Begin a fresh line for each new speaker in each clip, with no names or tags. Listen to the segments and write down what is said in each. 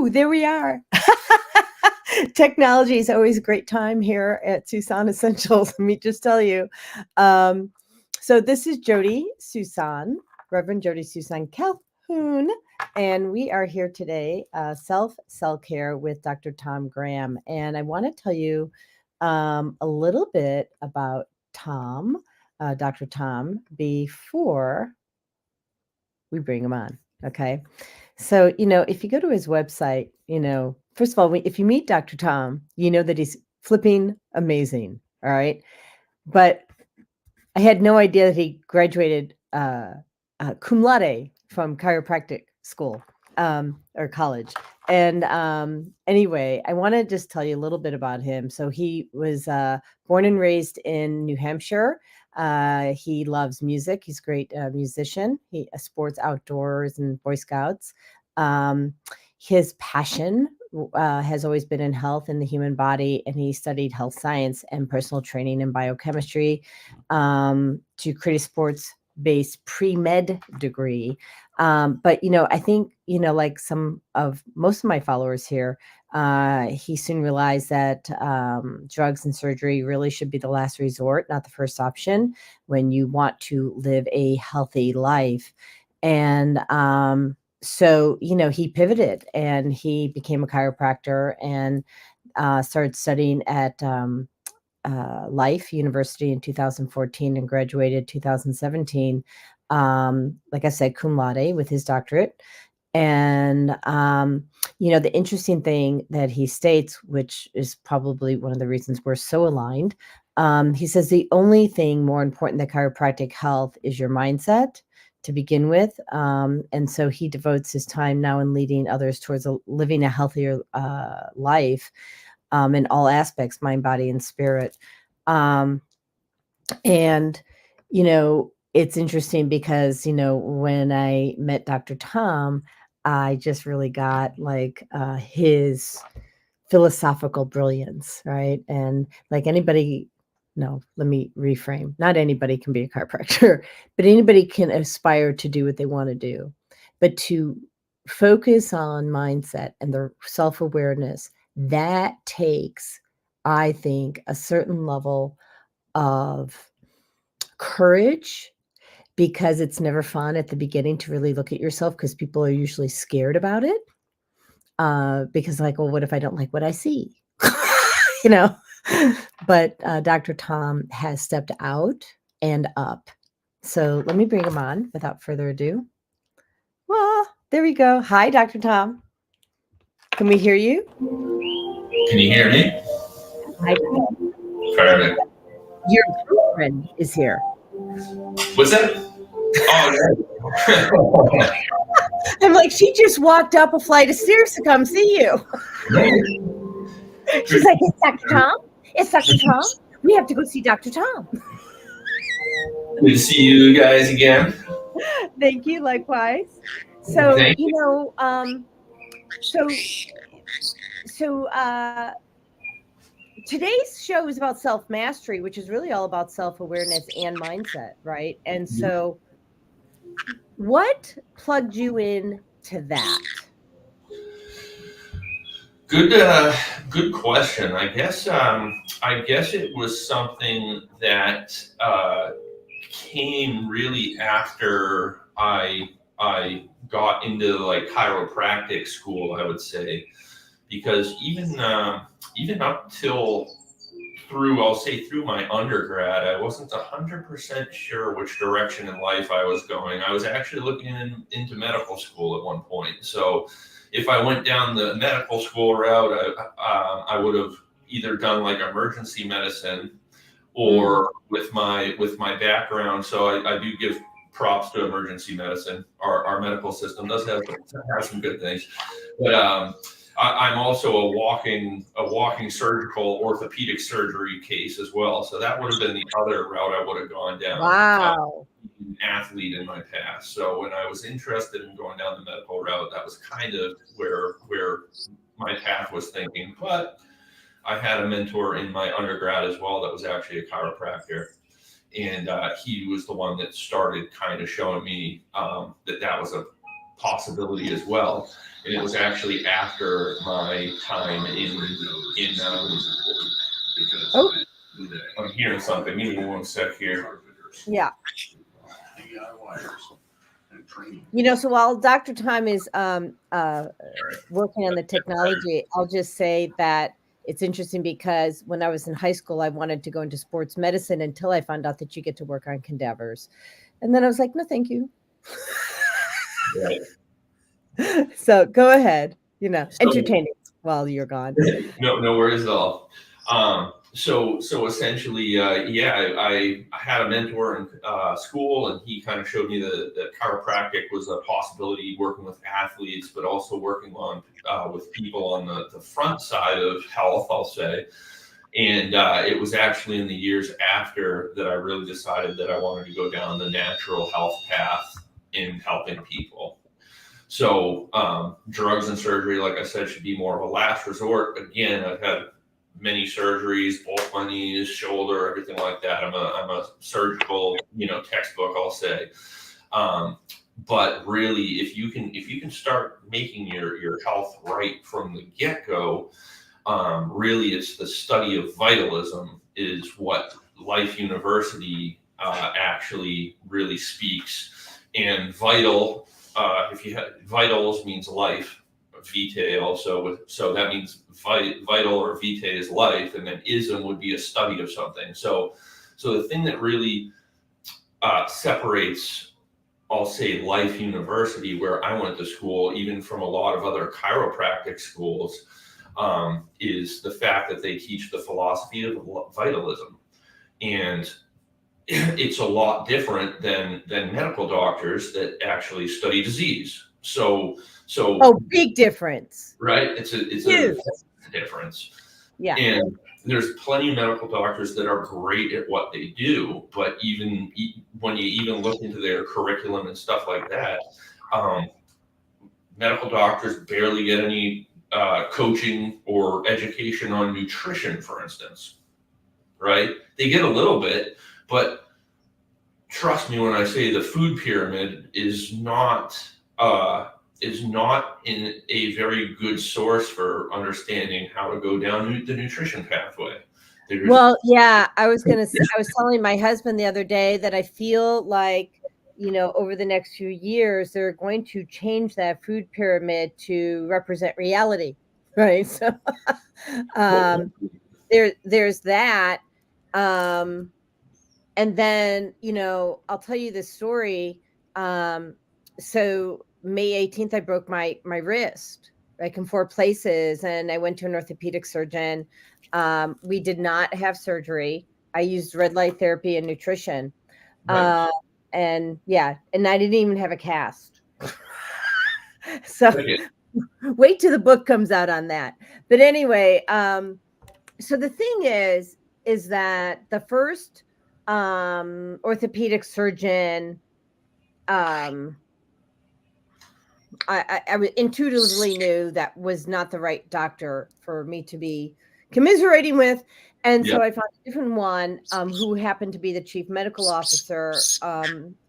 Woo, there we are. Technology is always a great time here at Suson Essentials. Let me just tell you. Um, so this is Jodi Suson, Reverend Jodi Suson-Calhoun, and we are here today, Cell Care with Dr. Tom Graham. And I want to tell you a little bit about Tom, Dr. Tom, before we bring him on. Okay. So, if you go to his website, first of all, if you meet Dr. Tom, you know that he's flipping amazing. All right. But I had no idea that he graduated cum laude from chiropractic school or college. And anyway, I want to just tell you a little bit about him. So he was born and raised in New Hampshire. He loves music. He's a great musician. He sports outdoors and Boy Scouts. His passion has always been in health and the human body, and he studied health science and personal training and biochemistry to create a sports-based pre-med degree. But, I think, like most of my followers here, he soon realized that drugs and surgery really should be the last resort, not the first option when you want to live a healthy life. And so, he pivoted and he became a chiropractor and started studying at Life University in 2014 and graduated 2017. Like I said, cum laude with his doctorate. And, the interesting thing that he states, which is probably one of the reasons we're so aligned, he says the only thing more important than chiropractic health is your mindset to begin with. And so he devotes his time now in leading others towards living a healthier life in all aspects, mind, body, and spirit. And, it's interesting because, when I met Dr. Tom, I just really got like his philosophical brilliance, right? And like anybody, no, let me reframe. Not anybody can be a chiropractor, but anybody can aspire to do what they want to do. But to focus on mindset and the self-awareness, that takes, I think, a certain level of courage, because it's never fun at the beginning to really look at yourself because people are usually scared about it. Because like, well, what if I don't like what I see? But Dr. Tom has stepped out and up. So let me bring him on without further ado. Well, there we go. Hi, Dr. Tom. Can we hear you?
Can you hear me?
I can.
Perfect.
Your girlfriend is here.
What's that? Oh, yeah.
I'm like, she just walked up a flight of stairs to come see you. She's like, it's Dr. Tom. It's Dr. Tom. We have to go see Dr. Tom.
Good to see you guys again.
Thank you. Likewise. So, today's show is about self-mastery, which is really all about self-awareness and mindset, right? And so what plugged you in to that?
Good question. I guess it was something that came really after I got into like chiropractic school, I would say, because even up till through my undergrad, I wasn't 100% sure which direction in life I was going. I was actually looking into medical school at one point. So if I went down the medical school route, I would have either done like emergency medicine or with my background. So I do give props to emergency medicine. Our medical system does have some good things, but I'm also a walking surgical orthopedic surgery case as well. So that would have been the other route I would have gone down.
Wow.
An athlete in my past. So when I was interested in going down the medical route, that was kind of where my path was thinking. But I had a mentor in my undergrad as well that was actually a chiropractor. And he was the one that started kind of showing me that was a possibility as well. And it was actually after my time in
Oh,
I'm hearing something. Give me one sec here.
yeah. So while Dr. Time is working on the technology, I'll just say that it's interesting because when I was in high school, I wanted to go into sports medicine until I found out that you get to work on cadavers. And then I was like, no, thank you.
Right.
So go ahead,
So,
entertaining while you're gone.
no worries at all. So essentially, I had a mentor in school, and he kind of showed me that chiropractic was a possibility, working with athletes, but also working on with people on the front side of health, I'll say. And it was actually in the years after that I really decided that I wanted to go down the natural health path in helping people. So drugs and surgery, like I said, should be more of a last resort. Again, I've had many surgeries, both my knees, shoulder, everything like that. I'm a surgical, textbook, I'll say. But really, if you can start making your health right from the get-go, really it's the study of vitalism is what Life University actually really speaks. And vital, if you have vitals means life, vitae also, so that means vital or vitae is life, and then ism would be a study of something. So the thing that really separates, I'll say, Life University, where I went to school, even from a lot of other chiropractic schools, is the fact that they teach the philosophy of vitalism. And it's a lot different than medical doctors that actually study disease. So
Big difference.
Right, it's a difference.
Yeah.
And there's plenty of medical doctors that are great at what they do, but even when you even look into their curriculum and stuff like that, medical doctors barely get any coaching or education on nutrition, for instance. Right? They get a little bit, but trust me when I say the food pyramid is not in a very good source for understanding how to go down the nutrition pathway.
Well, yeah, I was telling my husband the other day that I feel like, over the next few years, they're going to change that food pyramid to represent reality, right? So there's that. And then, I'll tell you this story. So May 18th, I broke my wrist, like in 4 places, and I went to an orthopedic surgeon. We did not have surgery. I used red light therapy and nutrition.
Right.
And I didn't even have a cast. So wait till the book comes out on that. But anyway, so the thing is that the first orthopedic surgeon, I intuitively knew that was not the right doctor for me to be commiserating with. And so I found a different one who happened to be the chief medical officer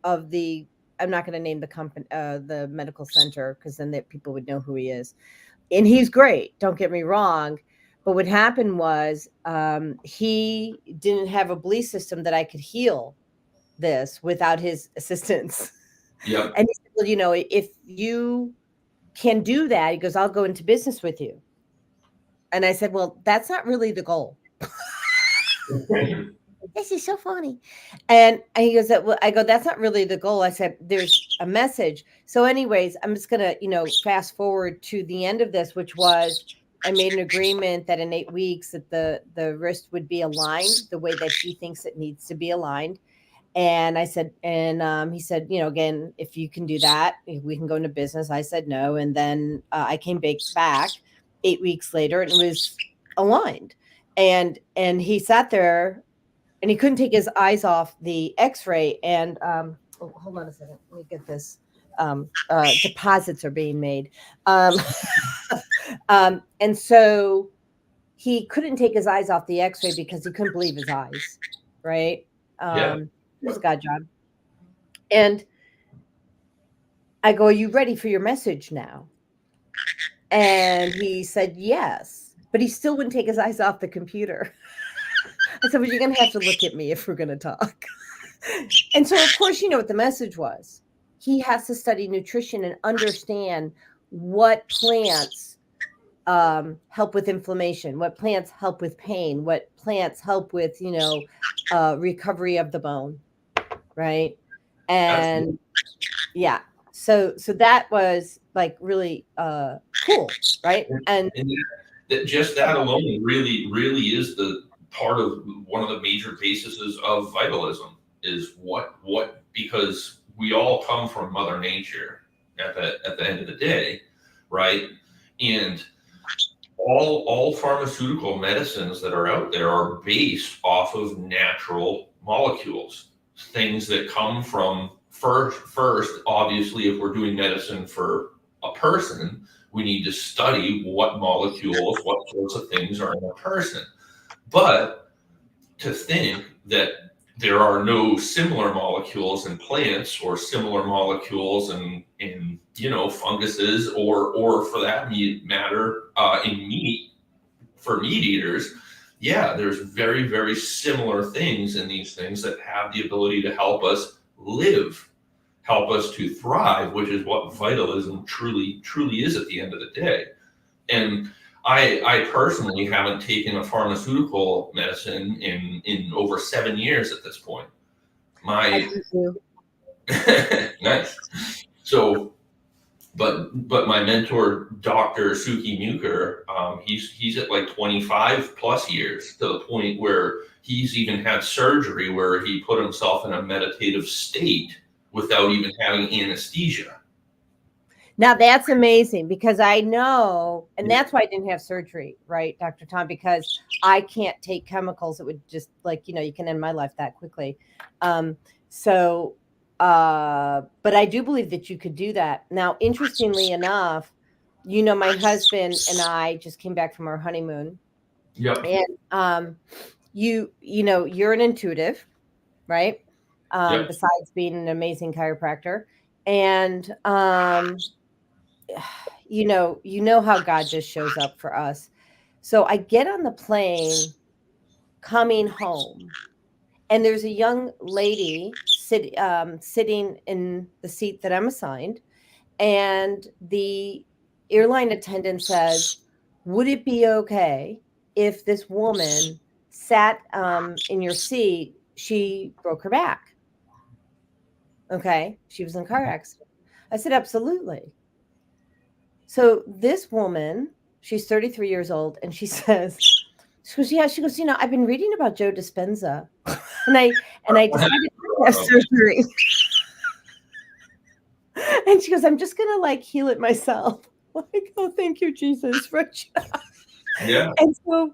of the, I'm not going to name the company, the medical center, because then people would know who he is. And he's great, don't get me wrong. But what happened was he didn't have a belief system that I could heal this without his assistance.
Yep.
And he said, well, if you can do that, he goes, I'll go into business with you. And I said, well, that's not really the goal. This is so funny. And he goes, well, I go, that's not really the goal. I said, there's a message. So anyways, I'm just going to, fast forward to the end of this, which was I made an agreement that in 8 weeks that the wrist would be aligned the way that he thinks it needs to be aligned. And I said, and he said, again, if you can do that, we can go into business. I said no. And then I came back 8 weeks later and it was aligned. And he sat there and he couldn't take his eyes off the x-ray. And hold on a second. Let me get this. Deposits are being made. And so he couldn't take his eyes off the x-ray because he couldn't believe his eyes. Right. It was a God job. And I go, are you ready for your message now? And he said, yes, but he still wouldn't take his eyes off the computer. I said, well, you're going to have to look at me if we're going to talk. And so, of course, you know what the message was. He has to study nutrition and understand what plants help with inflammation, what plants help with pain, what plants help with, recovery of the bone, right? And yeah, so that was like really cool, right? And
And just that alone really is the part of one of the major bases of vitalism is what because we all come from Mother Nature at the end of the day, right? And all pharmaceutical medicines that are out there are based off of natural molecules, things that come from first obviously if we're doing medicine for a person, we need to study what molecules, what sorts of things are in a person. But to think that there are no similar molecules in plants or similar molecules in funguses or for that matter in meat for meat eaters, yeah, there's very very similar things in these things that have the ability to help us live, help us to thrive, which is what vitalism truly is at the end of the day. And I personally haven't taken a pharmaceutical medicine in over 7 years at this point.
I
My
do.
nice. So, but my mentor, Dr. Suki Muker, he's at like 25 plus years to the point where he's even had surgery where he put himself in a meditative state without even having anesthesia.
Now that's amazing because I know, and that's why I didn't have surgery, right, Dr. Tom, because I can't take chemicals that would just you can end my life that quickly. So, but I do believe that you could do that. Now, interestingly enough, my husband and I just came back from our honeymoon.
Yep.
And you're an intuitive, right?
Yep.
Besides being an amazing chiropractor. And you know how God just shows up for us. So I get on the plane coming home, and there's a young lady sitting in the seat that I'm assigned, and the airline attendant says, would it be okay if this woman sat in your seat? She broke her back. Okay. She was in a car accident. I said, absolutely. So this woman, she's 33 years old, and she says, yeah, she goes, I've been reading about Joe Dispenza, and I decided to have surgery. And she goes, I'm just gonna heal it myself. Like, oh, thank you, Jesus.
Yeah.
And so,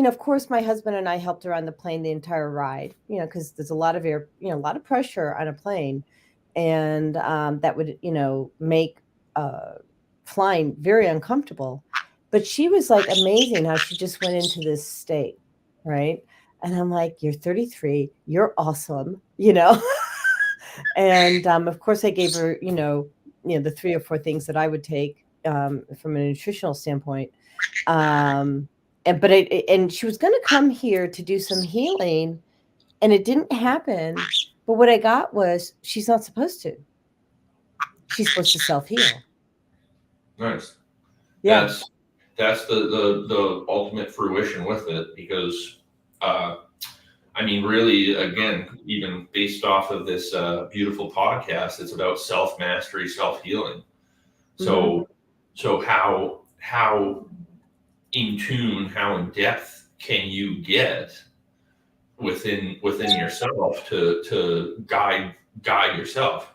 of course, my husband and I helped her on the plane the entire ride, because there's a lot of air, a lot of pressure on a plane. And that would, make flying very uncomfortable. But she was amazing how she just went into this state, right? And I'm like, you're 33, you're awesome, And of course, I gave her, the 3 or 4 things that I would take from a nutritional standpoint. And she was going to come here to do some healing, and it didn't happen. But what I got was she's not supposed to. She's supposed to self-heal.
Nice.
Yeah.
That's the ultimate fruition with it, because really, again, even based off of this beautiful podcast, it's about self-mastery, self-healing. So how in tune, how in depth can you get within yourself to guide yourself?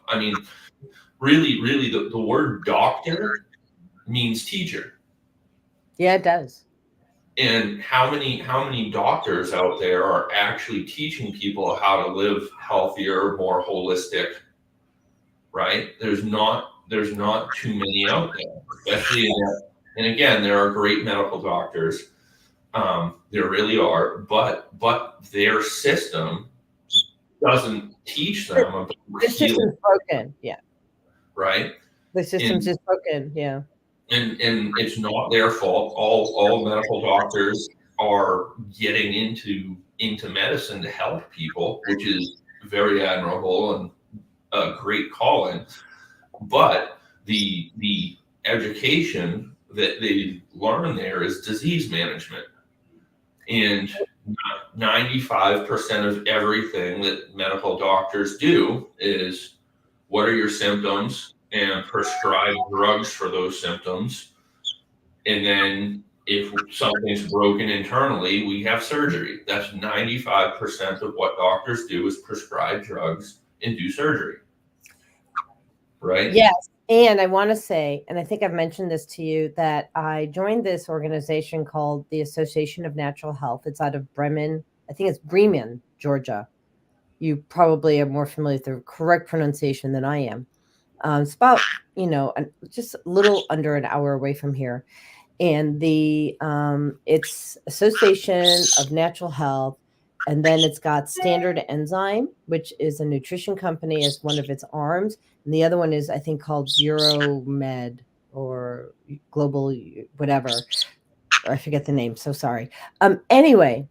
Really, the word doctor means teacher.
Yeah, it does.
And how many doctors out there are actually teaching people how to live healthier, more holistic, right? There's not too many out there, especially and again, there are great medical doctors. There really are, but their system doesn't teach them about
The
healing,
system's broken. Yeah.
right?
The system's
And
just broken. Yeah.
and it's not their fault. All medical doctors are getting into medicine to help people, which is very admirable and a great calling. But the education that they learn there is disease management. And 95% of everything that medical doctors do is what are your symptoms and prescribe drugs for those symptoms. And then if something's broken internally, we have surgery. That's 95% of what doctors do is prescribe drugs and do surgery. Right?
Yes. And I want to say, and I think I've mentioned this to you, that I joined this organization called the Association of Natural Health. It's out of Bremen. I think it's Bremen, Georgia. You probably are more familiar with the correct pronunciation than I am. It's about, just a little under an hour away from here. And it's Association of Natural Health. And then it's got Standard Enzyme, which is a nutrition company as one of its arms. And the other one is, I think, called Euromed or Global, whatever. Or I forget the name. So sorry. Anyway,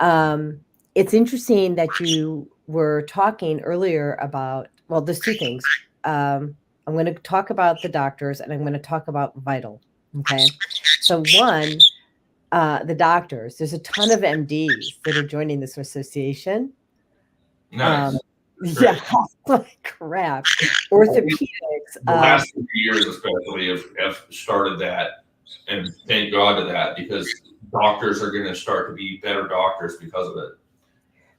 it's interesting that you were talking earlier about, well, there's two things. I'm going to talk about the doctors and I'm going to talk about Vital. Okay. So one, the doctors, there's a ton of MDs that are joining this association.
Nice.
Yeah, like crap. Orthopedics.
The last few years, especially, have started that, and thank God to that, because doctors are going to start to be better doctors because of it.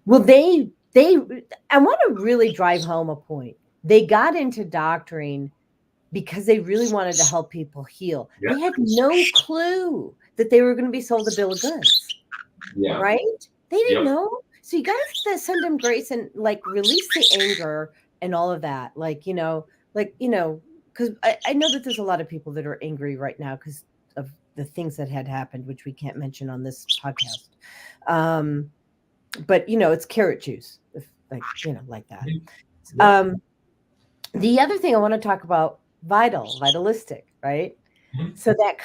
Well, I want to really drive home a point. They got into doctoring because they really wanted to help people heal. Yeah. They had no clue that they were going to be sold a bill of goods.
Yeah.
Right? They didn't know. So you got to send them grace and like release the anger and all of that. Because I know that there's a lot of people that are angry right now because of the things that had happened, which we can't mention on this podcast. But it's carrot juice, like that.
Yeah.
The other thing I want to talk about, Vitalistic, right? Mm-hmm. So that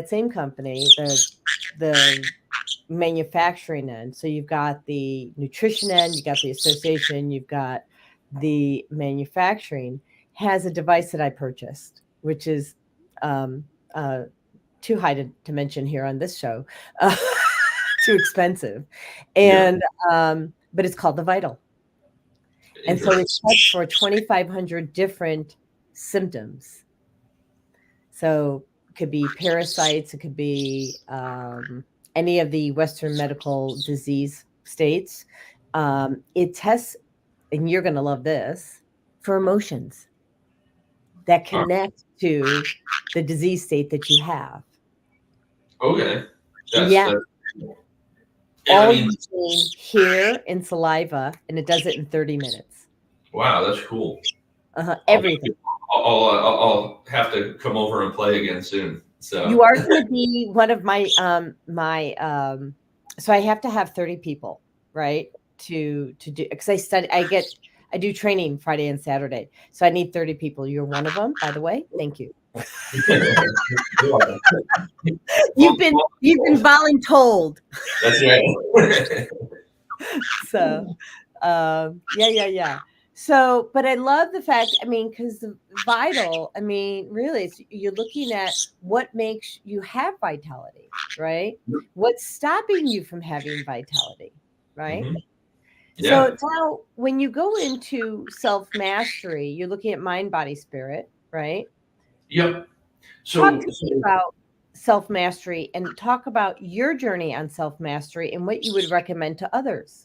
same company, the manufacturing end. So you've got the nutrition end, you've got the association, you've got the manufacturing, has a device that I purchased, which is too high to mention here on this show, too expensive, and but it's called the Vital. And so it's tests for 2,500 different symptoms. So it could be parasites, it could be any of the Western medical disease states. It tests, and you're going to love this, for emotions that connect to the disease state that you have.
Okay.
All using hair and saliva, and it does it in 30 minutes.
Wow, that's cool.
Everything.
I'll have to come over and play again soon. So
you are going to be one of my so I have to have 30 people, right? To do, because I do training Friday and Saturday. So I need 30 people. You're one of them, by the way. Thank you. You've been voluntold.
That's right.
So yeah. So, but I love the fact, because the Vital, really, you're looking at what makes you have vitality, right? What's stopping you from having vitality, right? Mm-hmm. Yeah. So now when you go into self-mastery, you're looking at mind, body, spirit, right?
Yep. So
talk to me about self-mastery and talk about your journey on self-mastery and what you would recommend to others.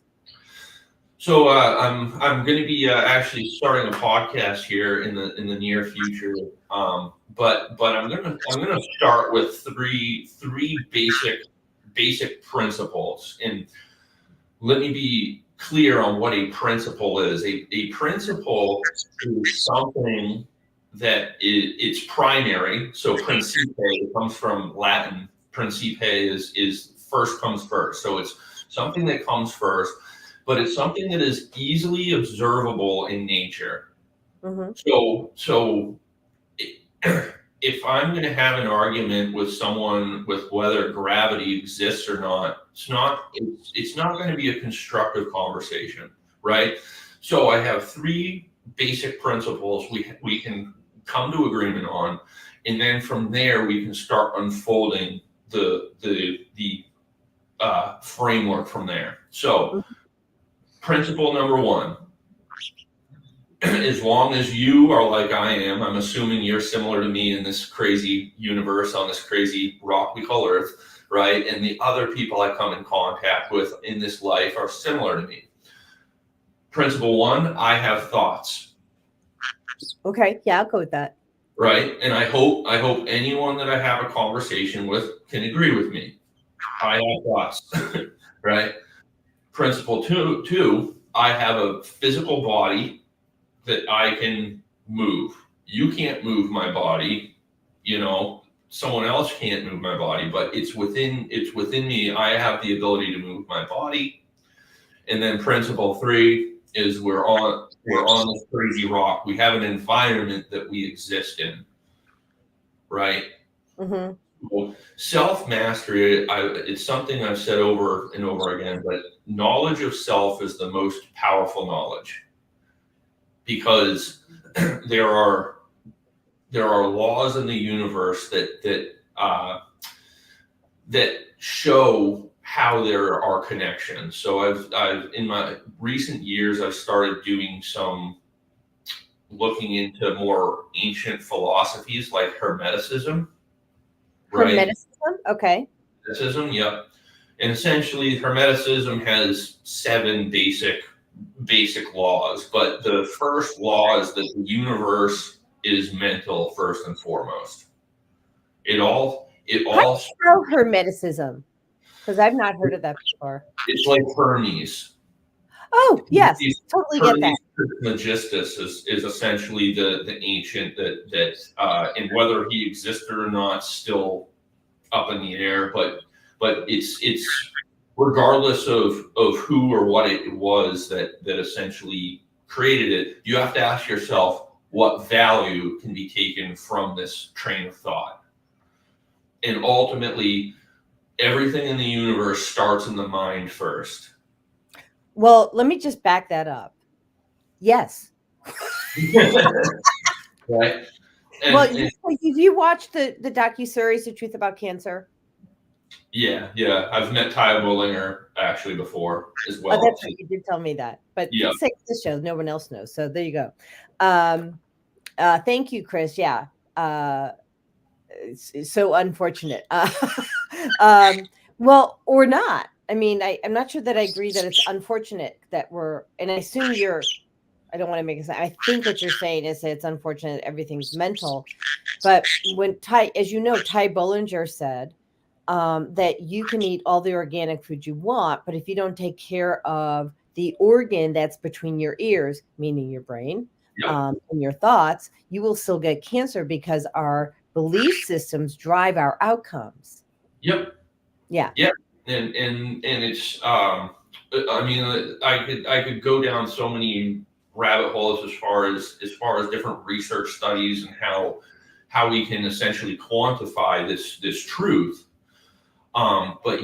So I'm going to be actually starting a podcast here in the near future. But I'm gonna start with three basic principles, and let me be clear on what a principle is. A principle is something that it's primary. So principe comes from Latin. Principe is first comes first. So it's something that comes first. but it's something that is easily observable in nature.
Mm-hmm.
So if I'm going to have an argument with someone with whether gravity exists or not, it's not going to be a constructive conversation, right? So I have three basic principles we can come to agreement on, and then from there we can start unfolding the framework from there. So principle number one, as long as you are like I am, I'm assuming you're similar to me in this crazy universe on this crazy rock we call Earth, right? And the other people I come in contact with in this life are similar to me. Principle one, I have thoughts.
Okay, yeah, I'll go with that.
Right? And I hope anyone that I have a conversation with can agree with me. I have thoughts, right? Principle two, I have a physical body that I can move. You can't move my body, someone else can't move my body, but it's within me. I have the ability to move my body. And then principle three is we're on this crazy rock. We have an environment that we exist in, right?
Mm-hmm.
Well, self-mastery, it's something I've said over and over again, but knowledge of self is the most powerful knowledge, because there are laws in the universe that show how there are connections. So I've in my recent years I've started doing some looking into more ancient philosophies like Hermeticism. Right?
Hermeticism? Okay.
Hermeticism, yep. And essentially Hermeticism has 7 basic laws, but the first law is that the universe is mental first and foremost. How do you
spell Hermeticism? Because I've not heard of that before.
It's like Hermes.
Oh, yes, totally get that.
Megistus is essentially the ancient that and whether he existed or not, still up in the air, but it's regardless of who or what it was that essentially created it, you have to ask yourself what value can be taken from this train of thought. And ultimately, everything in the universe starts in the mind first.
Well, let me just back that up. Yes.
Right.
Well, have you watched the docuseries, The Truth About Cancer?
Yeah. I've met Ty Willinger actually before as well.
Oh, that's right. You did tell me that. But say this show, no one else knows. So there you go. Thank you, Chris. Yeah. It's so unfortunate. Well, or not. I mean, I'm not sure that I agree that it's unfortunate that and I assume I don't want to make it sound, I think what you're saying is that it's unfortunate everything's mental. But when Ty Bollinger said that you can eat all the organic food you want, but if you don't take care of the organ that's between your ears, meaning your brain, and your thoughts, you will still get cancer because our belief systems drive our outcomes.
Yep.
Yeah.
And it's I mean, I could go down so many rabbit holes as far as different research studies and how we can essentially quantify this truth. But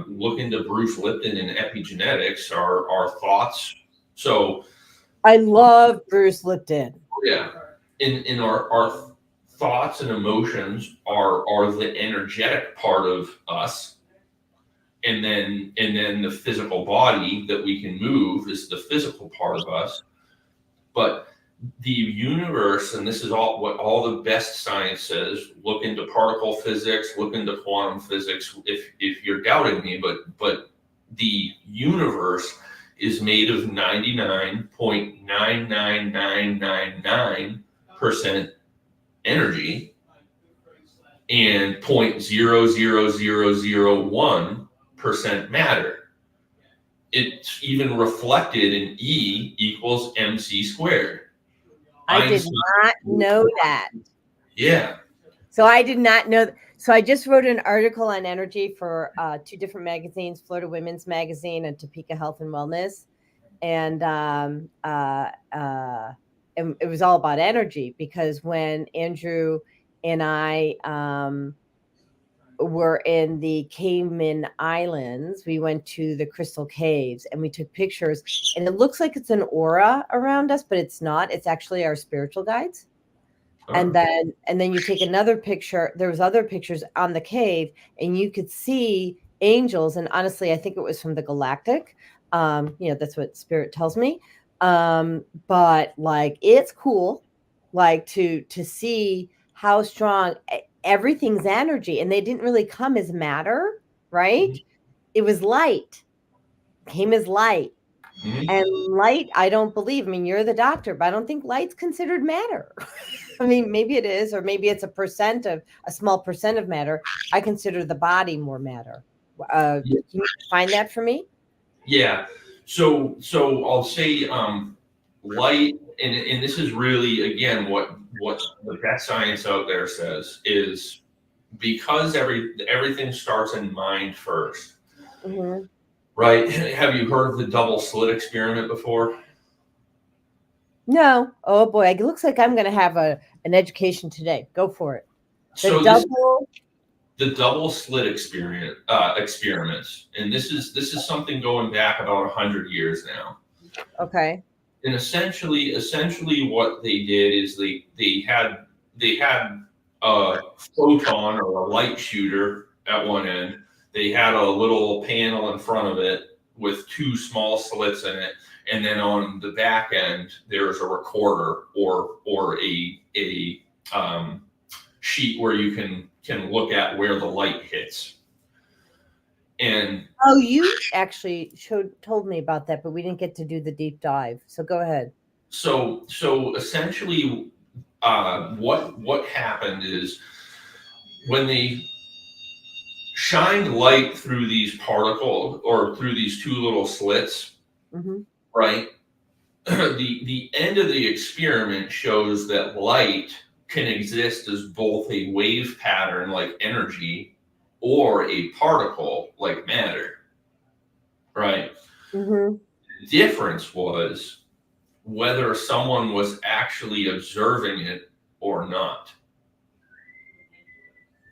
look into Bruce Lipton and epigenetics, our thoughts. So
I love Bruce Lipton.
Yeah. In our thoughts and emotions are the energetic part of us. And then the physical body that we can move is the physical part of us. But the universe, and this is what all the best science says, look into particle physics, look into quantum physics if you're doubting me, but the universe is made of 99.99999% energy and 0.00001% matter. It's even reflected in E equals mc squared.
I did not know that.
Yeah.
So I did not know. So I just wrote an article on energy for 2 different magazines, Florida Women's Magazine and Topeka Health and Wellness. And it was all about energy, because when Andrew and I were in the Cayman Islands, we went to the Crystal Caves and we took pictures, and it looks like it's an aura around us, but it's not. It's actually our spiritual guides. And then you take another picture. There was other pictures on the cave, and you could see angels. And honestly, I think it was from the galactic. That's what spirit tells me. But like, it's cool, like to see how strong everything's energy. And they didn't really come as matter, right?
Mhm.
It was light, came as light.
Mhm.
And light, I don't believe. I mean, you're the doctor, but I don't think light's considered matter. I mean, maybe it is, or maybe it's a small percent of matter. I consider the body more matter. Can you find that for me?
Yeah. So I'll say light, and this is really, again, what the best science out there says is, because everything starts in mind first,
Mm-hmm.
right? Have you heard of the double slit experiment before?
No. Oh boy, it looks like I'm going to have an education today. Go for it. The
So this
double.
the double slit experiments, and this is something going back about 100 years now.
Okay.
And essentially what they did is they had a photon or a light shooter at one end. They had a little panel in front of it with 2 small slits in it, and then on the back end there's a recorder or a sheet where you can look at where the light hits. And
Oh, you actually told me about that, but we didn't get to do the deep dive. So go ahead.
so essentially, what happened is, when they shine light through these particles, or through these 2 little slits,
Mm-hmm.
right? The end of the experiment shows that light can exist as both a wave pattern like energy, or a particle like matter, right?
Mm-hmm.
The difference was whether someone was actually observing it or not.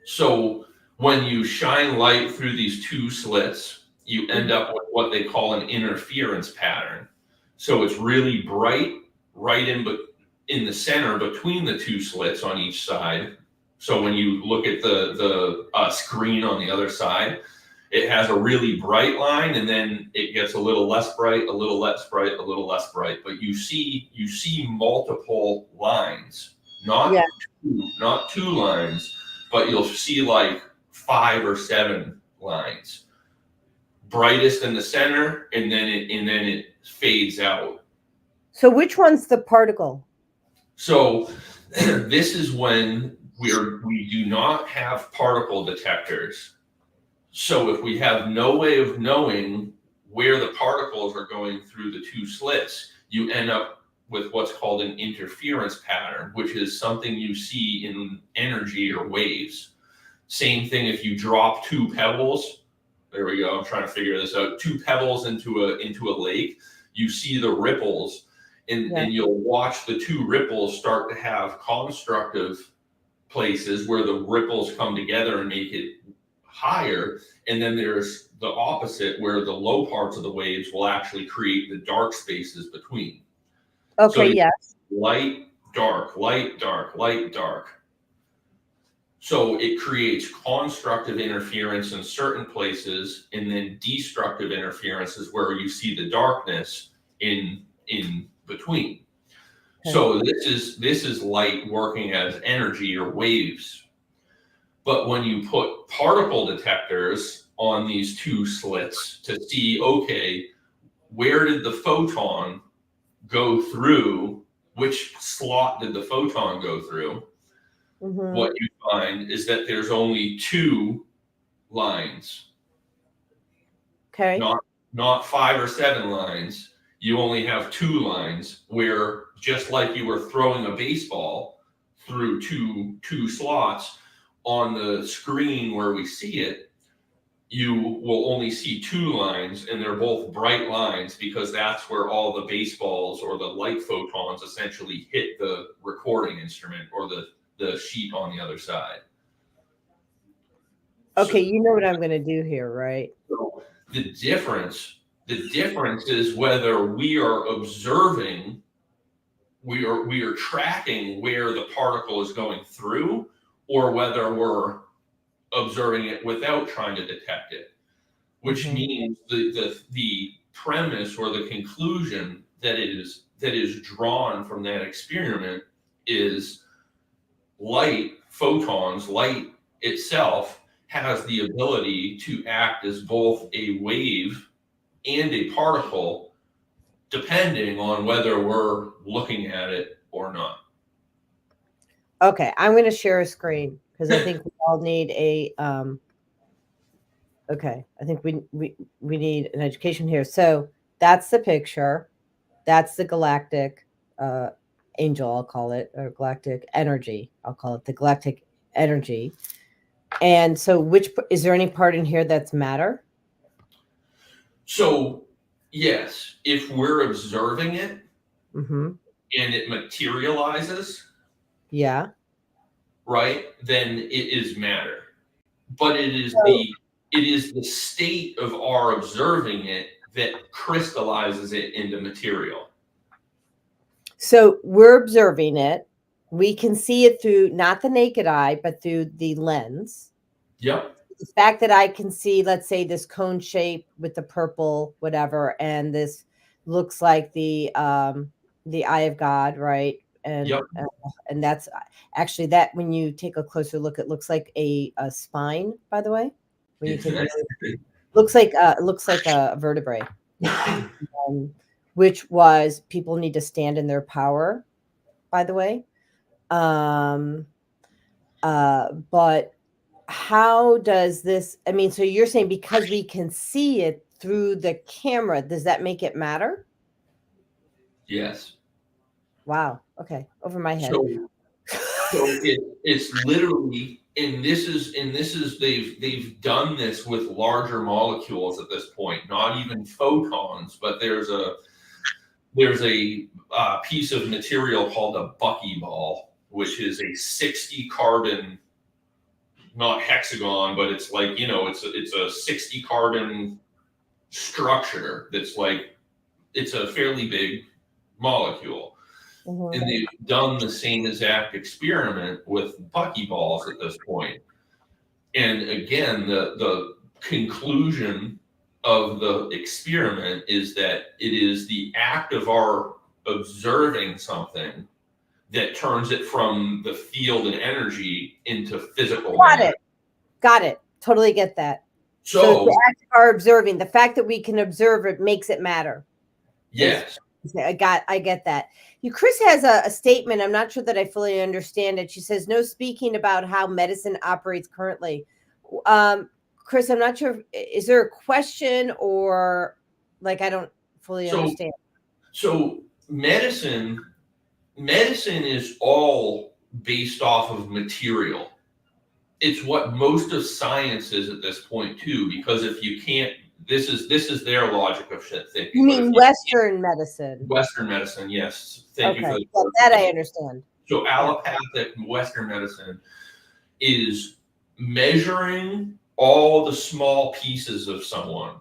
So when you shine light through these 2 slits, you end up with what they call an interference pattern. So it's really bright right in the center between the 2 slits on each side. So when you look at the screen on the other side, it has a really bright line, and then it gets a little less bright, a little less bright, a little less bright. But you see multiple lines,
Yeah.
not 2 lines, but you'll see like 5 or 7 lines, brightest in the center, and then it fades out.
So which one's the particle?
So this is when we do not have particle detectors. So if we have no way of knowing where the particles are going through the 2 slits, you end up with what's called an interference pattern, which is something you see in energy or waves. Same thing if you drop 2 pebbles. There we go. I'm trying to figure this out. 2 pebbles into a lake. You see the ripples, and you'll watch the 2 ripples start to have constructive places where the ripples come together and make it higher. And then there's the opposite, where the low parts of the waves will actually create the dark spaces between.
Okay.
So
Yes.
light, dark, light, dark, light, dark. So it creates constructive interference in certain places, and then destructive interference is where you see the darkness in between.
Okay.
So this is light working as energy or waves. But when you put particle detectors on these 2 slits to see, okay, where did the photon go through? Which slot did the photon go through?
Mm-hmm.
What you find is that there's only 2 lines.
Okay.
Not 5 or 7 lines. You only have 2 lines, where just like you were throwing a baseball through two slots, on the screen where we see it, you will only see two lines, and they're both bright lines because that's where all the baseballs or the light photons essentially hit the recording instrument or the sheet on the other side.
Okay, you know what I'm going to do here, right?
So the difference is whether we are observing, we are tracking where the particle is going through, or whether we're observing it without trying to detect it, which means the premise or the conclusion that is drawn from that experiment is light itself has the ability to act as both a wave and a particle, depending on whether we're looking at it or not.
Okay, I'm going to share a screen because I think we all need a okay, I think we need an education here. So that's the picture. That's the galactic angel, I'll call it, or galactic energy. I'll call it the galactic energy. And so which is there any part in here that's matter?
So yes, if we're observing it
and
it materializes,
yeah,
right, then it is matter. But it is the state of our observing it that crystallizes it into material.
So we're observing it. We can see it through not the naked eye, but through the lens.
Yep.
The fact that I can see, let's say, this cone shape with the purple, whatever, and this looks like the eye of God, right? And
yep.
And that's actually that when you take a closer look, it looks like a spine. By the way, when you take looks like a vertebrae, which was people need to stand in their power. By the way, but how does this? I mean, so you're saying because we can see it through the camera, does that make it matter?
Yes.
Wow. Okay. Over my head.
So it's literally, and this is they've done this with larger molecules at this point, not even photons, but there's a piece of material called a buckyball, which is a 60 carbon, not hexagon, but it's like, it's a 60 carbon structure that's like, it's a fairly big molecule. And they've done the same exact experiment with buckyballs at this point. And again, the conclusion of the experiment is that it is the act of our observing something that turns it from the field and energy into physical matter.
Got it. Totally get that. So the act of our observing, the fact that we can observe it makes it matter.
Yes.
I get that. Chris has a statement. I'm not sure that I fully understand it. She says, no speaking about how medicine operates currently. Chris, I'm not sure. Is there a question or like, I don't fully understand.
So medicine is all based off of material. It's what most of science is at this point too, because if you can't, this is their logic of shit thinking.
You mean Western medicine?
Western medicine, yes. Thank you for
that. I understand.
So allopathic Western medicine is measuring all the small pieces of someone,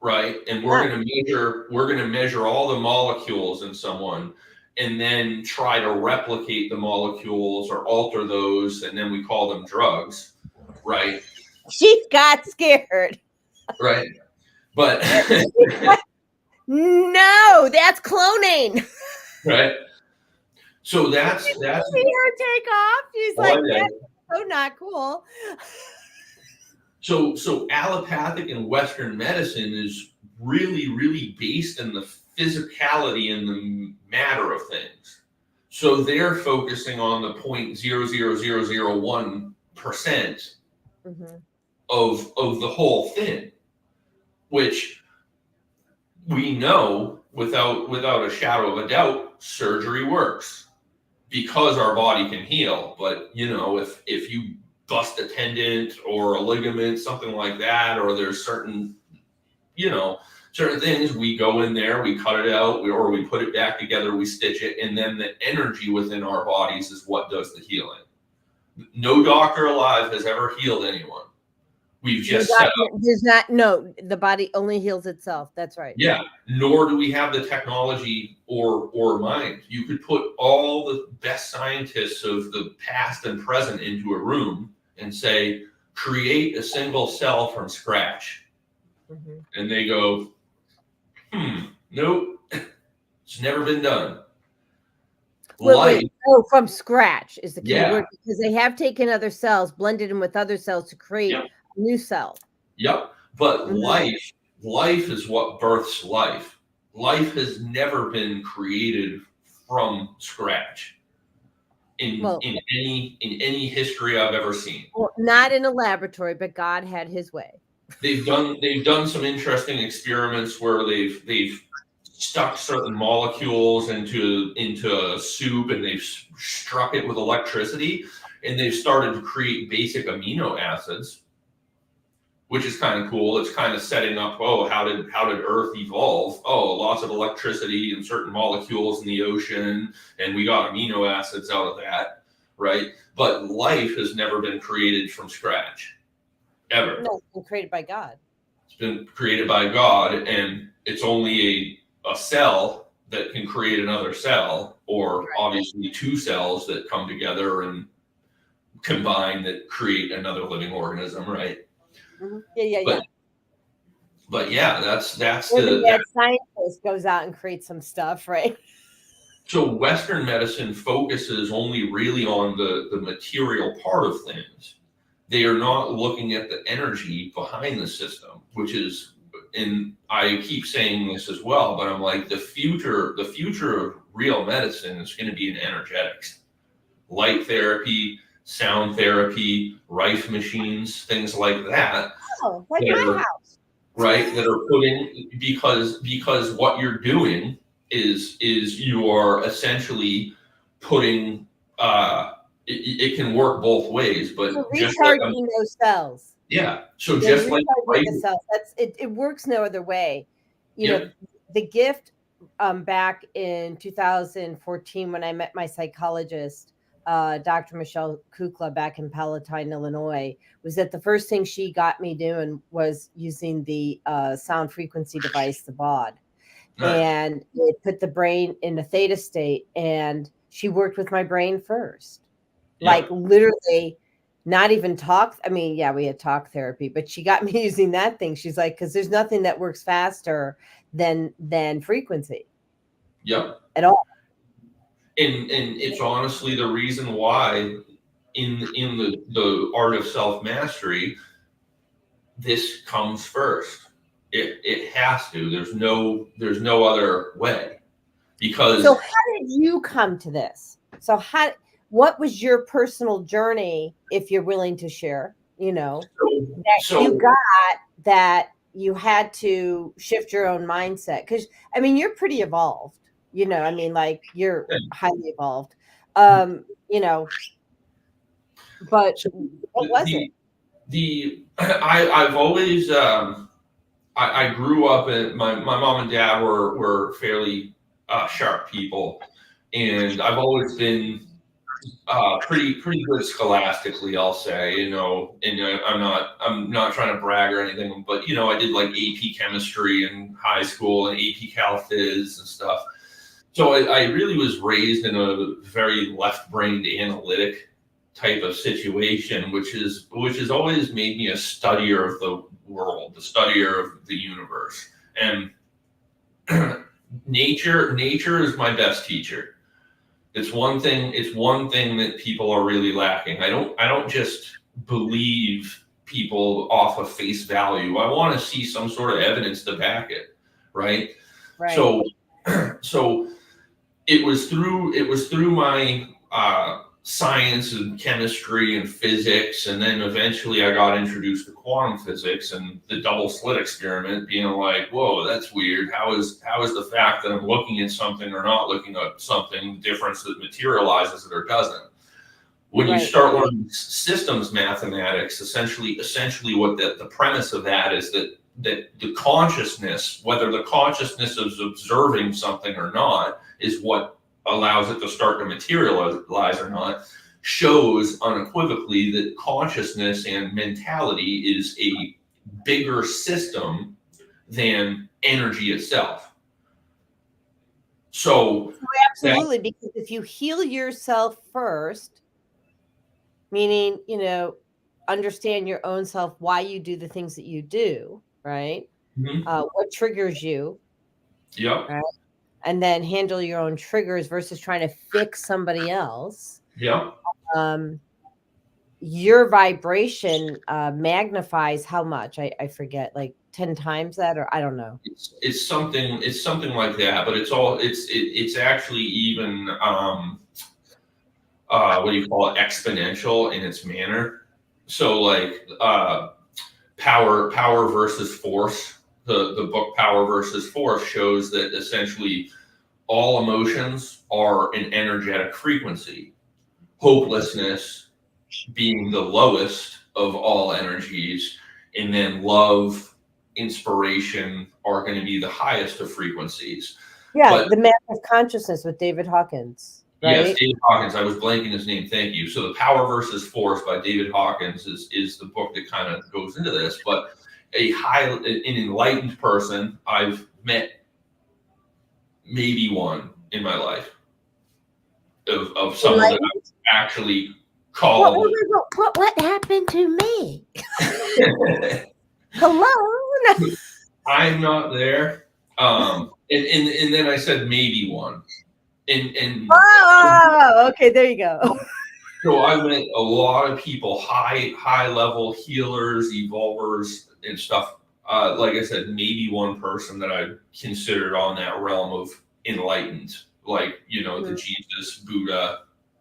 right? And we're gonna measure all the molecules in someone, and then try to replicate the molecules or alter those, and then we call them drugs, right?
She got scared.
Right. But
no, that's cloning.
Right. So that's
see her take off. She's like, that's so not cool.
So allopathic and Western medicine is really, really based in the physicality and the matter of things. So they're focusing on the 0.00001% of the whole thing, which we know without a shadow of a doubt, surgery works because our body can heal. But if you bust a tendon or a ligament, something like that, or there's certain things, we go in there, we cut it out, or we put it back together, we stitch it, and then the energy within our bodies is what does the healing. No doctor alive has ever healed anyone. We've just set up.
The body only heals itself. That's right.
Yeah. Nor do we have the technology or mind. You could put all the best scientists of the past and present into a room and say, create a single cell from scratch. Mm-hmm. And they go, nope, it's never been done.
From scratch is the key word, because they have taken other cells, blended them with other cells to create a new cell.
Yep. But life is what births life. Life has never been created from scratch in any history I've ever seen.
Well, not in a laboratory, but God had his way.
They've done some interesting experiments where they've stuck certain molecules into a soup, and they've struck it with electricity, and they've started to create basic amino acids, which is kind of cool. It's kind of setting up, how did Earth evolve? Lots of electricity and certain molecules in the ocean, and we got amino acids out of that, right? But life has never been created from scratch, ever.
No, it's been created by God.
It's been created by God, and it's only a cell that can create another cell, or obviously two cells that come together and combine that create another living organism, right?
Mm-hmm. Yeah.
But yeah, that's
the scientist goes out and creates some stuff, right?
So Western medicine focuses only really on the material part of things. They are not looking at the energy behind the system, which is, and I keep saying this as well, but I'm like, the future of real medicine is going to be in energetics, light therapy, sound therapy, Rife machines, things like that.
Oh, like my house.
Right, that are putting, because what you're doing is you are essentially putting, it can work both ways, but
just recharging those cells.
Yeah. So just like
the cells, it works no other way. You know, the gift back in 2014 when I met my psychologist, Dr. Michelle Kukla, back in Palatine, Illinois, was that the first thing she got me doing was using the sound frequency device, the BOD. Nice. And it put the brain in a theta state, and she worked with my brain first. Yeah. Like literally not even talk. I mean, yeah, we had talk therapy, but she got me using that thing. She's like, because there's nothing that works faster than frequency.
Yep.
At all.
And it's honestly the reason why in the art of self-mastery, this comes first. It has to. There's no other way. Because
so how did you come to this? So what was your personal journey, if you're willing to share, you got that you had to shift your own mindset? Because I mean, you're pretty evolved. I mean, like you're highly evolved, but what was it?
I've always, I grew up in, my mom and dad were fairly sharp people, and I've always been pretty good scholastically, I'll say, and I'm not trying to brag or anything, but I did like AP chemistry in high school and AP Cal Phys and stuff. So I really was raised in a very left-brained analytic type of situation, which has always made me a studier of the world, the studier of the universe. And nature is my best teacher. It's one thing that people are really lacking. I don't just believe people off of face value. I want to see some sort of evidence to back it, right? So it was through my science and chemistry and physics, and then eventually I got introduced to quantum physics and the double slit experiment, being like, whoa, that's weird. How is the fact that I'm looking at something or not looking at something the difference that materializes it or doesn't? When you
Right.
start learning systems mathematics, essentially what the premise of that is that the consciousness, whether the consciousness is observing something or not, is what allows it to start to materialize or not, shows unequivocally that consciousness and mentality is a bigger system than energy itself. So
Absolutely, because if you heal yourself first, meaning, understand your own self, why you do the things that you do, right? What triggers you,
yep,
right? And then handle your own triggers versus trying to fix somebody else.
yep.
Your vibration magnifies how much? I forget, like 10 times that, or I don't know.
It's something like that, but it's actually even what do you call it, exponential in its manner. So like power versus force. The book Power versus Force shows that essentially all emotions are an energetic frequency. Hopelessness being the lowest of all energies, and then love, inspiration are going to be the highest of frequencies.
Yeah,
But
the Math of Consciousness with David Hawkins, right?
yes, David Hawkins. I was blanking his name. Thank you. So the Power versus Force by David Hawkins is the book that kind of goes into this. But an enlightened person, I've met maybe one in my life of someone that I actually called.
What happened to me? Hello.
I'm not there. And then I said maybe one. And
Oh, okay, there you go.
so I met a lot of people, high level healers, evolvers, and stuff. Like I said, maybe one person that I considered on that realm of enlightened, like the Jesus, Buddha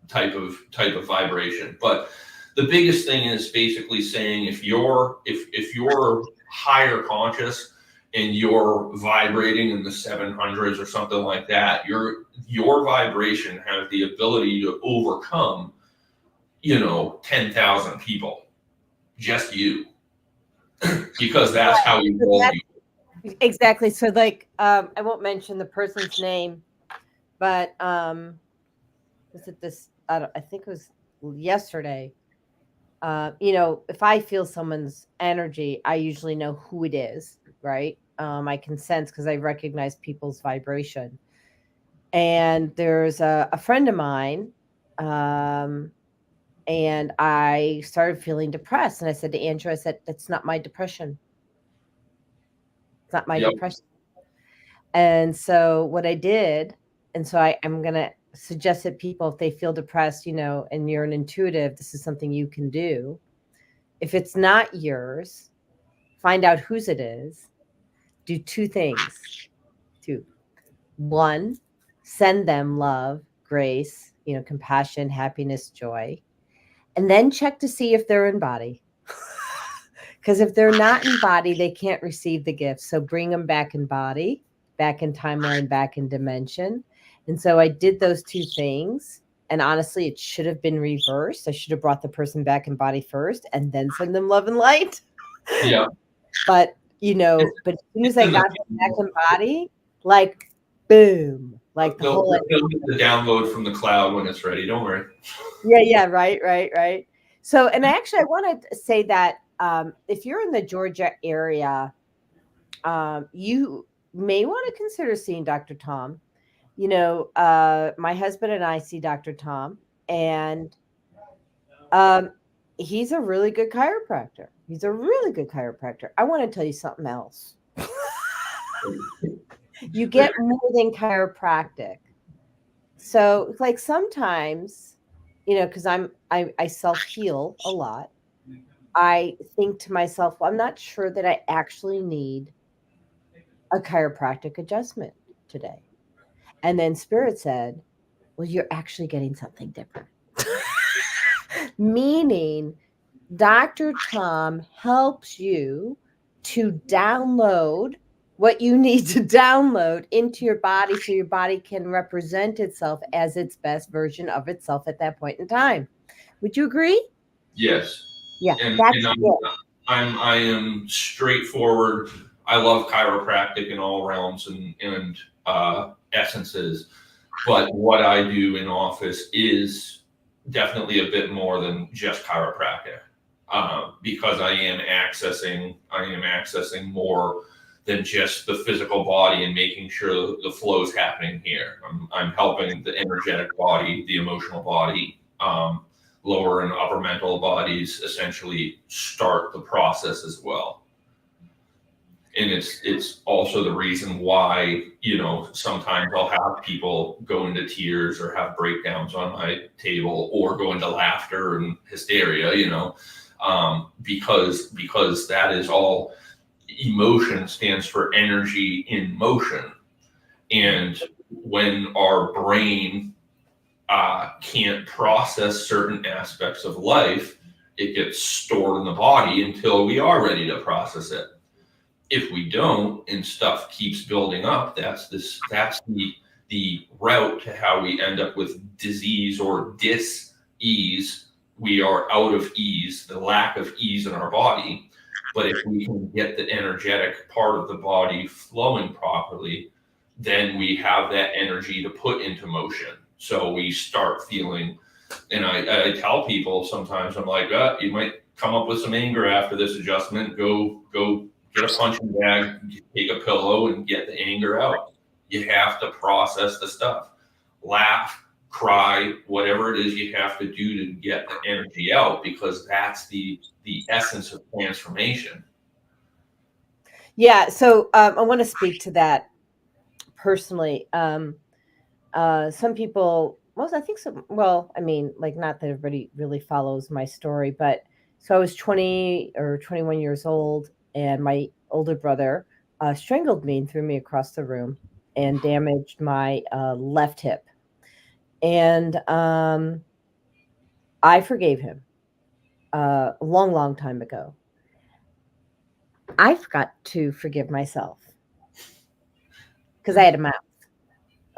type of vibration. But the biggest thing is basically saying if you're higher conscious and you're vibrating in the 700s or something like that, your vibration has the ability to overcome 10,000 people, just you, because that's how you roll.
Exactly. So like, I won't mention the person's name, but was it this? I think it was yesterday. If I feel someone's energy, I usually know who it is, right? I can sense because I recognize people's vibration. And there's a friend of mine, and I started feeling depressed. And I said to Andrew, I said, that's not my depression. It's not my depression. And so what I did, and so I'm going to suggest that people, if they feel depressed, and you're an intuitive, this is something you can do. If it's not yours, find out whose it is. Do two things. Two. One, send them love, grace, compassion, happiness, joy. And then check to see if they're in body. Because if they're not in body, they can't receive the gift. So bring them back in body, back in timeline, back in dimension. And so I did those two things. And honestly, it should have been reversed. I should have brought the person back in body first and then send them love and light.
Yeah.
But, but as soon as I got them back in body, like, boom. Like the whole
they'll get the download from the cloud when it's ready. Don't worry.
Yeah. Right. So, and I want to say that if you're in the Georgia area, you may want to consider seeing Dr. Tom. My husband and I see Dr. Tom, and he's a really good chiropractor. I want to tell you something else. You get more than chiropractic. So, like sometimes, because I self-heal a lot. I think to myself, well, I'm not sure that I actually need a chiropractic adjustment today. And then Spirit said, well, you're actually getting something different. Meaning, Dr. Tom helps you to download what you need to download into your body so your body can represent itself as its best version of itself at that point in time. Would you agree?
Yes.
Yeah,
And
that's it.
I am straightforward. I love chiropractic in all realms and essences, but what I do in office is definitely a bit more than just chiropractic, because I am accessing more than just the physical body and making sure the flow is happening here. I'm helping the energetic body, the emotional body, lower and upper mental bodies essentially start the process as well. And it's also the reason why, sometimes I'll have people go into tears or have breakdowns on my table or go into laughter and hysteria, because that is all. Emotion stands for energy in motion. And when our brain can't process certain aspects of life, it gets stored in the body until we are ready to process it. If we don't and stuff keeps building up, that's the route to how we end up with disease or dis-ease. We are out of ease, the lack of ease in our body. But if we can get the energetic part of the body flowing properly, then we have that energy to put into motion. So we start feeling, and I tell people sometimes, I'm like, you might come up with some anger after this adjustment. Go get a punching bag, take a pillow, and get the anger out. You have to process the stuff. Laugh, cry, whatever it is you have to do to get the energy out, because that's the essence of transformation.
Yeah. So I want to speak to that personally. Some people, well, I think some, well, I mean, like, not that everybody really follows my story, but so I was 20 or 21 years old, and my older brother strangled me and threw me across the room and damaged my left hip. And I forgave him a long, long time ago. I forgot to forgive myself because I had a mouth.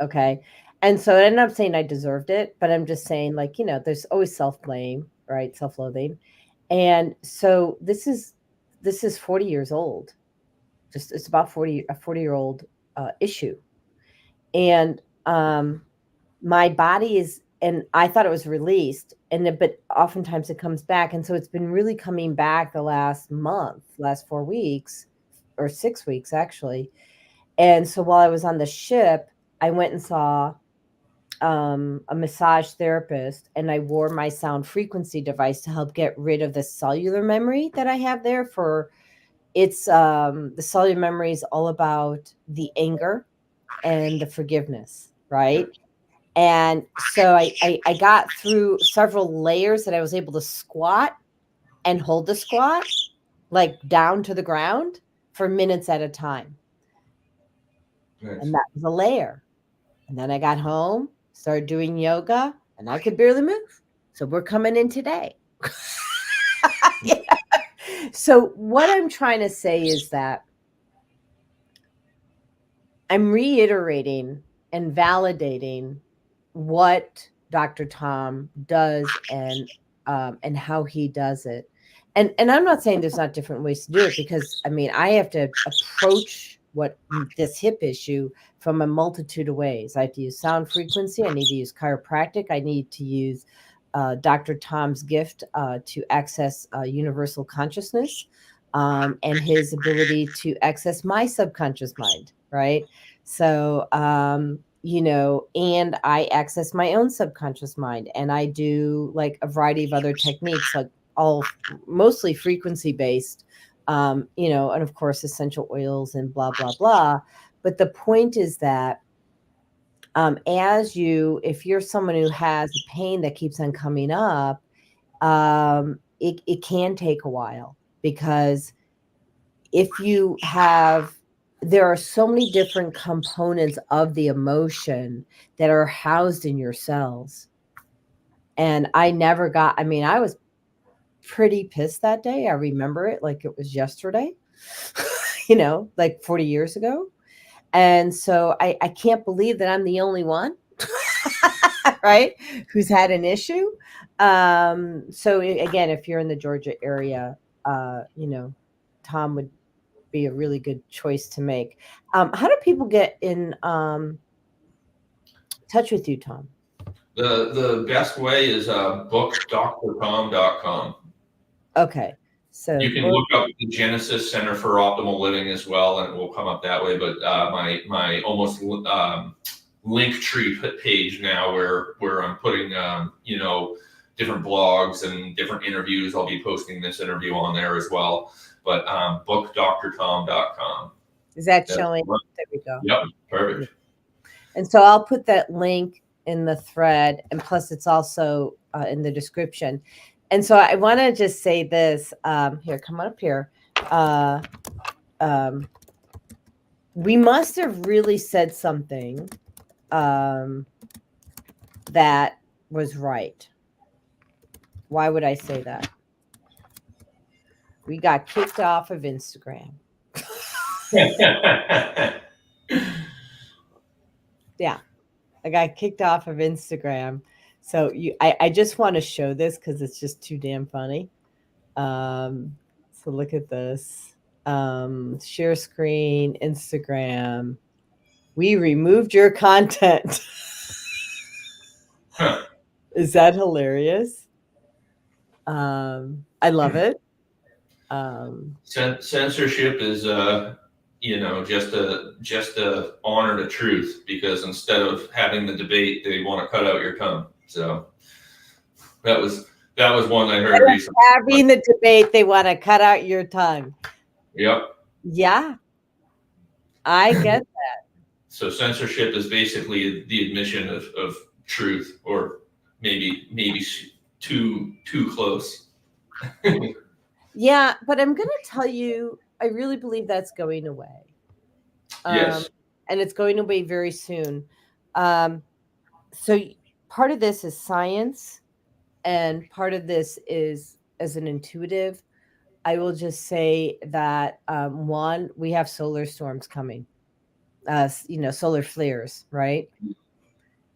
Okay. And so I ended up saying I deserved it, but I'm just saying, like, there's always self blame, right? Self loathing. And so this is 40 years old. Just it's about 40 a 40-year-old issue. And my body is, and I thought it was released, but oftentimes it comes back. And so it's been really coming back the last month, last 4 weeks or 6 weeks actually. And so while I was on the ship, I went and saw a massage therapist, and I wore my sound frequency device to help get rid of the cellular memory that I have there. For it's the cellular memory is all about the anger and the forgiveness, right? And so I got through several layers that I was able to squat and hold the squat like down to the ground for minutes at a time.
Nice.
And that was a layer. And then I got home, started doing yoga, and I could barely move. So we're coming in today. Yeah. So what I'm trying to say is that I'm reiterating and validating what Dr. Tom does, and how he does it. And I'm not saying there's not different ways to do it, because I mean, I have to approach this hip issue from a multitude of ways. I have to use sound frequency. I need to use chiropractic. I need to use Dr. Tom's gift to access universal consciousness, and his ability to access my subconscious mind, right? So, and I access my own subconscious mind, and I do like a variety of other techniques, like all mostly frequency based, and of course essential oils and blah, blah, blah. But the point is that if you're someone who has pain that keeps on coming up, it can take a while, because if you have, there are so many different components of the emotion that are housed in your cells. And I never got, I mean, I was pretty pissed that day. I remember it like it was yesterday, like 40 years ago. And so I can't believe that I'm the only one, right, who's had an issue. So again, if you're in the Georgia area, Tom would be a really good choice to make. How do people get in touch with you, Tom?
The best way is bookdrtom.com.
Okay. So
You can look up the Genesis Center for Optimal Living as well, and it will come up that way. But my almost link tree page now, where I'm putting different blogs and different interviews. I'll be posting this interview on there as well. But bookdrtom.com.
Is that showing? There we go.
Yep, perfect.
And so I'll put that link in the thread, and plus it's also in the description. And so I want to just say this. Here, come on up here. We must have really said something that was right. Why would I say that? We got kicked off of Instagram. Yeah, I got kicked off of Instagram. So I just want to show this because it's just too damn funny. So look at this. Share screen, Instagram. We removed your content. Is that hilarious? I love it.
Censorship is just to honor the truth, because instead of having the debate, they want to cut out your tongue. So that was one I heard recently.
Having the debate, they want to cut out your tongue.
Yep.
Yeah, I get that.
So censorship is basically the admission of truth, or maybe too close.
Yeah, but I'm going to tell you, I really believe that's going away.
Yes.
And it's going away very soon. So part of this is science, and part of this is as an intuitive. I will just say that one, we have solar storms coming, solar flares, right?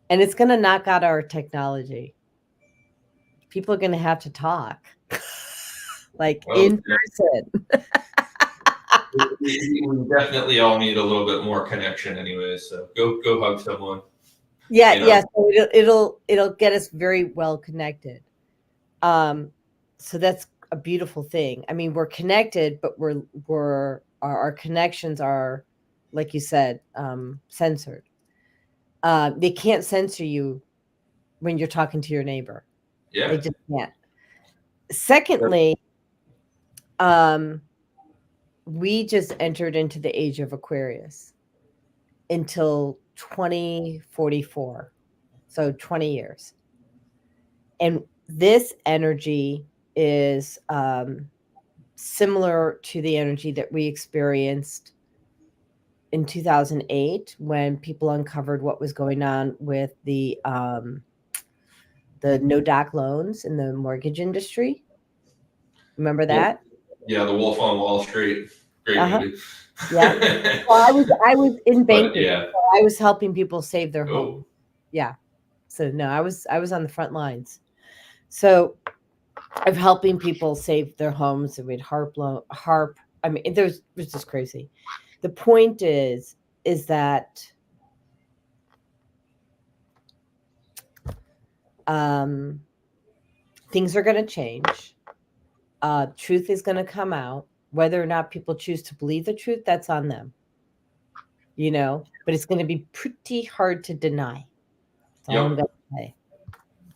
And it's going to knock out our technology. People are going to have to talk. In person.
We definitely all need a little bit more connection anyway, so go hug someone.
Yeah. So it'll get us very well connected. So that's a beautiful thing. I mean, we're connected, but our connections are, like you said, censored. They can't censor you when you're talking to your neighbor.
Yeah.
They just can't. Secondly, we just entered into the age of Aquarius until 2044. So 20 years. And this energy is similar to the energy that we experienced in 2008 when people uncovered what was going on with the no-doc loans in the mortgage industry. Remember that?
Yeah, The Wolf on Wall Street. Great movie.
Yeah. Well, I was in banking.
Yeah.
So I was helping people save their home. Yeah. So no, I was on the front lines. So of helping people save their homes. And we'd harp. I mean, it was just crazy. The point is that things are going to change. Truth is going to come out. Whether or not people choose to believe the truth, that's on them. But it's going to be pretty hard to deny. That's all I'm going to say.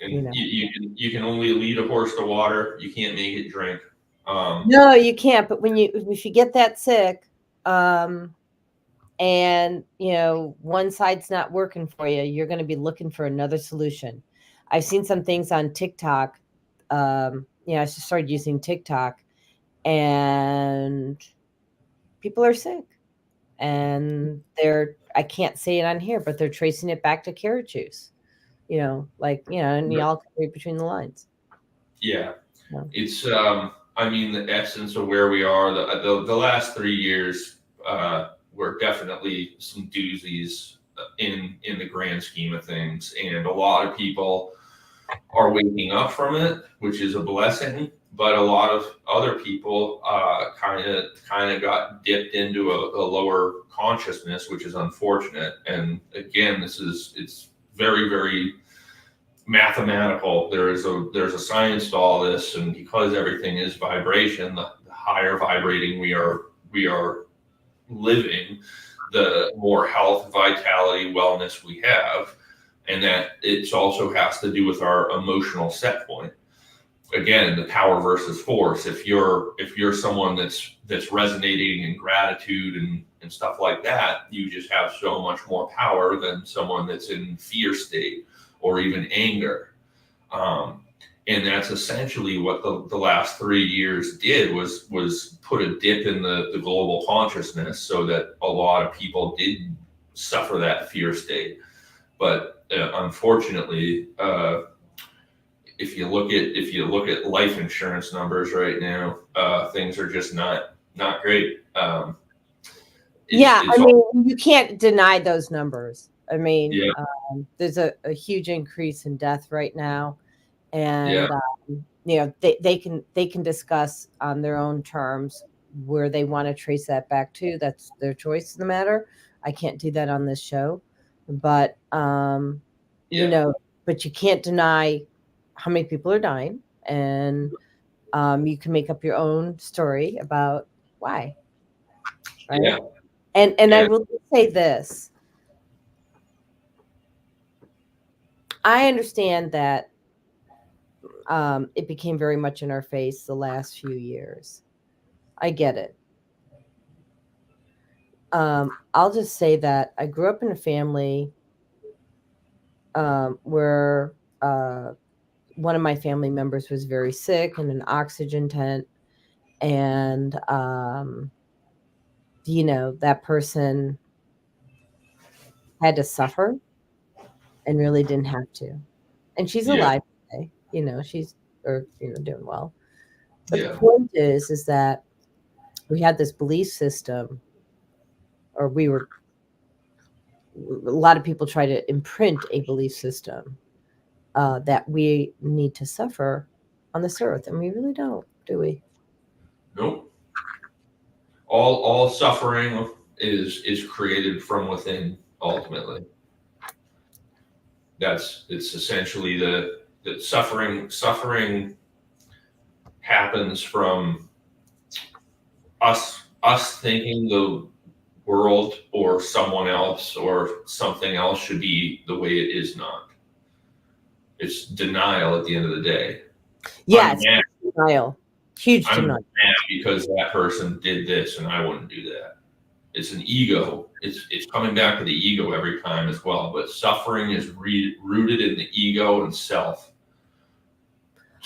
And you can only lead a horse to water. You can't make it drink.
No, you can't. But if you get that sick, and one side's not working for you, you're going to be looking for another solution. I've seen some things on TikTok. I just started using TikTok, and people are sick, and I can't say it on here, but they're tracing it back to carrot juice. and
Yep.
y'all can read between the lines.
Yeah.
Yeah.
It's I mean, the essence of where we are. The last 3 years were definitely some doozies in the grand scheme of things, and a lot of people are waking up from it, which is a blessing. But a lot of other people kind of got dipped into a lower consciousness, which is unfortunate. And again, it's very, very mathematical. There's a science to all this, and because everything is vibration, the higher vibrating we are living, the more health, vitality, wellness we have, and that it also has to do with our emotional set point. Again, the power versus force. If you're someone that's resonating in gratitude and stuff like that, you just have so much more power than someone that's in fear state or even anger. And that's essentially what the last 3 years did was put a dip in the global consciousness, so that a lot of people did suffer that fear state. But unfortunately, if you look at life insurance numbers right now, things are just not great. It's
I mean, you can't deny those numbers. I mean,
yeah,
there's a huge increase in death right now,
yeah,
and they can discuss on their own terms where they want to trace that back to. That's their choice in the matter. I can't do that on this show, but
yeah,
but you can't deny how many people are dying, and you can make up your own story about why, right?
yeah,
And I
yeah,
will say this. I understand that it became very much in our face the last few years. I get it. I'll just say that I grew up in a family where one of my family members was very sick in an oxygen tent, and that person had to suffer and really didn't have to. And she's
yeah,
alive today. She's doing well. But the
yeah,
point is that we had this belief system, or a lot of people try to imprint a belief system that we need to suffer on this earth, and we really don't, do we?
nope. All suffering is created from within. Ultimately, it's essentially the suffering happens from us thinking the world or someone else or something else should be the way it is not. It's denial at the end of the day. I'm
Yeah, it's
mad.
denial, huge
I'm
denial.
mad because that person did this and I wouldn't do that. It's an ego. It's coming back to the ego every time as well. But suffering is rooted in the ego and self.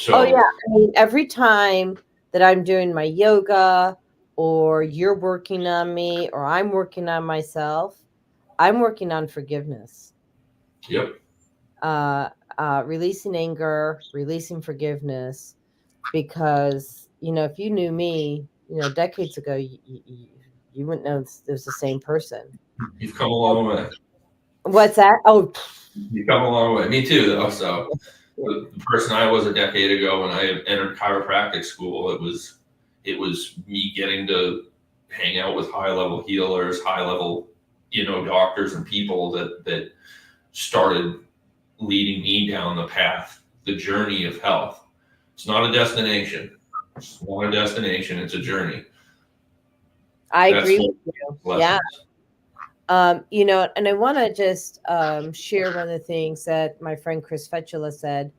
Oh yeah,
So
I mean, every time that I'm doing my yoga, or you're working on me, or I'm working on myself, I'm working on forgiveness.
yep,
Releasing anger, releasing forgiveness, because if you knew me, decades ago, you wouldn't know it was the same person.
you've come a long way.
What's that? Oh,
You've come a long way. Me too, though. So the person I was a decade ago when I entered chiropractic school, it was me getting to hang out with high level healers, high level, doctors and people that started leading me down the path, the journey of health. It's not a destination. It's not a destination. It's a journey.
I
That's
agree
the
with you. Yeah.
lessons.
And I want to just share one of the things that my friend Chris Fetchula said.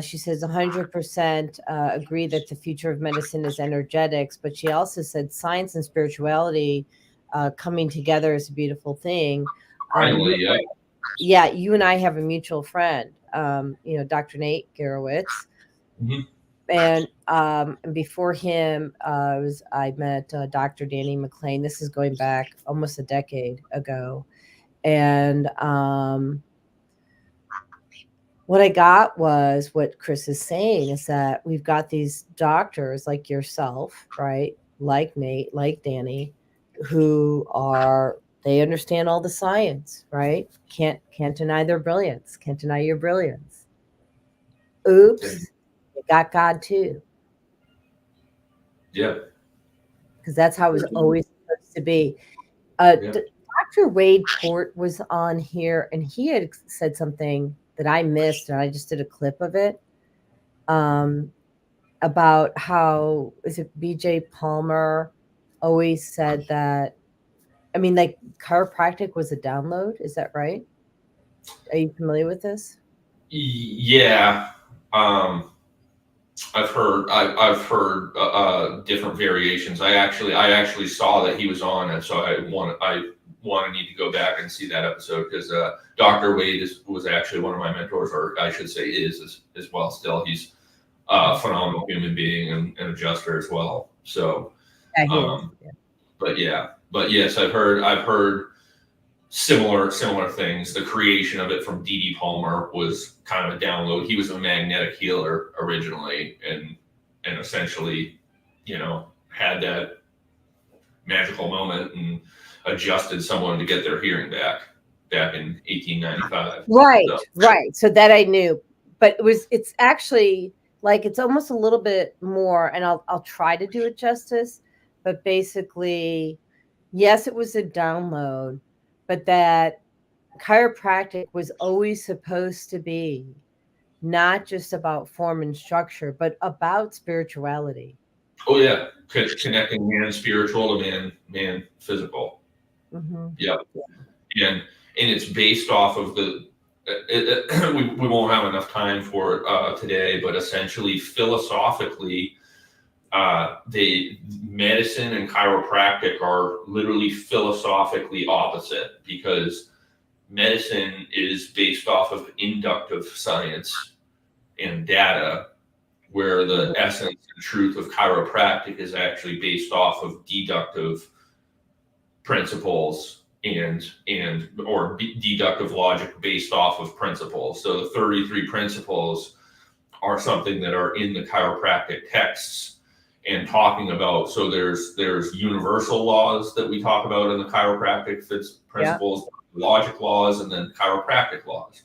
She says 100% agree that the future of medicine is energetics, but she also said science and spirituality coming together is a beautiful thing.
Finally, yeah.
Yeah, you and I have a mutual friend, Dr. Nate Garowitz.
Mhm.
And before him, I met Dr. Danny McLean. This is going back almost a decade ago. And what I got was what Chris is saying is that we've got these doctors like yourself, right? Like Nate, like Danny, who are they understand all the science, right? Can't deny their brilliance, can't deny your brilliance. Oops, you got God too,
Yeah.
because that's how it was always supposed to be.
Yeah.
Dr. Wade Port was on here, and he had said something that I missed, and I just did a clip of it. About how is it BJ Palmer always said that I mean like chiropractic was a download, is that right? Are you familiar with this?
Yeah. Um, I've heard different variations. I actually saw that he was on it, so I want to need to go back and see that episode because Dr. Wade was actually one of my mentors, or I should say is as well. Still, he's a phenomenal human being and adjuster as well. So,
Yeah, he is.
um, but yes, I've heard similar things. The creation of it from D.D. Palmer was kind of a download. He was a magnetic healer originally, and essentially, had that magical moment and adjusted someone to get their hearing back in 1895.
Right,
So
right. So that I knew, but it's actually like it's almost a little bit more, and I'll try to do it justice, but basically, yes, it was a download, but that chiropractic was always supposed to be not just about form and structure, but about spirituality.
oh yeah, connecting man spiritual to man physical.
Hmm.
Yep. And it's based off of we won't have enough time for it today, but essentially philosophically, the medicine and chiropractic are literally philosophically opposite because medicine is based off of inductive science and data, where the essence and truth of chiropractic is actually based off of deductive principles and deductive logic based off of principles. So the 33 principles are something that are in the chiropractic texts and talking about. So there's universal laws that we talk about in the chiropractic principles, logic laws, and then chiropractic laws.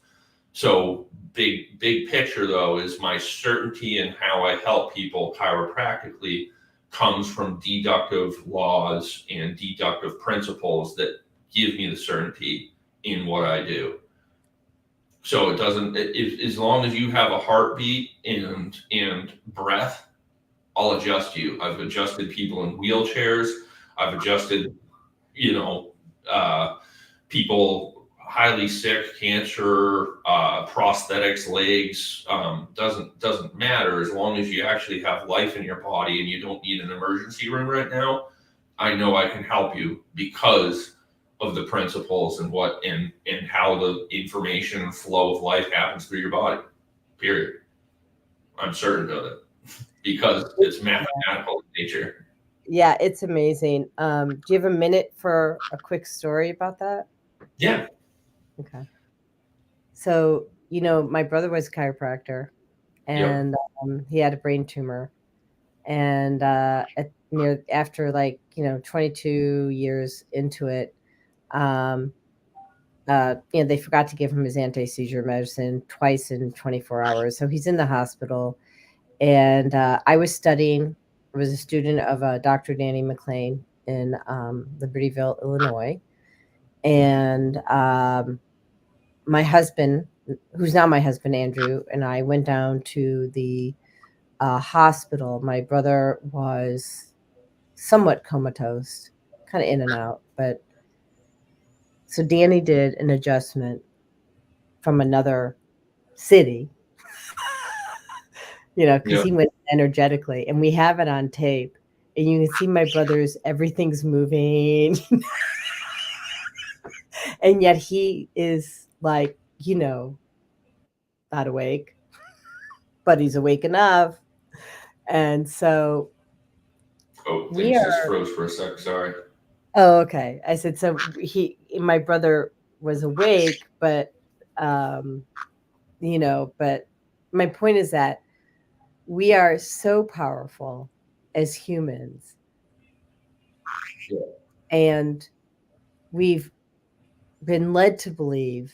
So big picture though is my certainty in how I help people chiropractically comes from deductive laws and deductive principles that give me the certainty in what I do. So it doesn't, as long as you have a heartbeat and breath, I'll adjust you. I've adjusted people in wheelchairs. I've adjusted, people highly sick, cancer, prosthetics, legs, doesn't matter as long as you actually have life in your body and you don't need an emergency room right now. I know I can help you because of the principles and how the information and flow of life happens through your body. Period. I'm certain of it because it's mathematical in nature.
Yeah, it's amazing. Do you have a minute for a quick story about that?
Yeah.
Okay. So, my brother was a chiropractor
Yep.
and he had a brain tumor. And after 22 years into it, they forgot to give him his anti-seizure medicine twice in 24 hours. So he's in the hospital. And I was studying, I was a student of Dr. Danny McLean in Libertyville, Illinois. And my husband, who's now my husband, Andrew, and I went down to the hospital. My brother was somewhat comatose, kind of in and out. But so Danny did an adjustment from another city, because
Yep.
he went energetically, and we have it on tape. And you can see my brother's everything's moving, and yet he is like, not awake, but he's awake enough. And so
Oh,
we
things just
are.
froze for a sec. Sorry.
Oh, okay. I said so. My brother was awake, but But my point is that we are so powerful as humans,
Yeah.
and we've been led to believe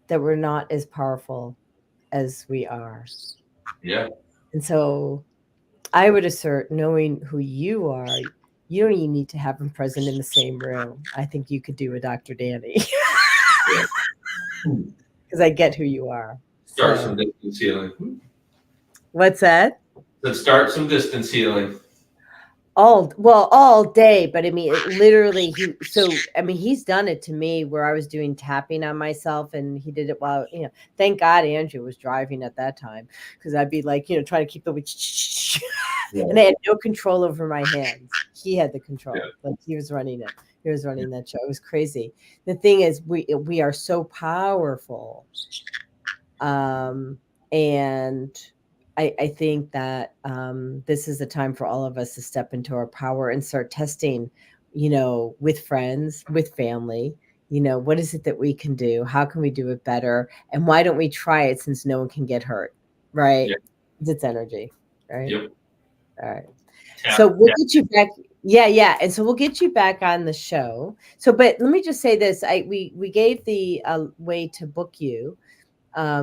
that we're not as powerful as we are.
Yeah.
And so I would assert, knowing who you are, you don't even need to have them present in the same room. I think you could do a Dr. Danny
Yeah.
because I get who you are.
Start
So,
some distance healing.
what's that?
Let's start some distance healing.
All day, but I mean, it literally, he's done it to me where I was doing tapping on myself, and he did it while, thank God Andrew was driving at that time, because I'd be like, trying to keep the
Yeah.
and I had no control over my hands. He had the control.
Yeah.
Like, he was running it. He was running that show. It was crazy. The thing is, we are so powerful. And I think that this is a time for all of us to step into our power and start testing, with friends, with family. What is it that we can do? How can we do it better? And why don't we try it, since no one can get hurt, right?
Yeah.
It's energy, right?
Yep.
All right. So
Tap.
we'll
Tap.
get you back. Yeah, yeah. And so we'll get you back on the show. So, but let me just say this: we gave the way to book you,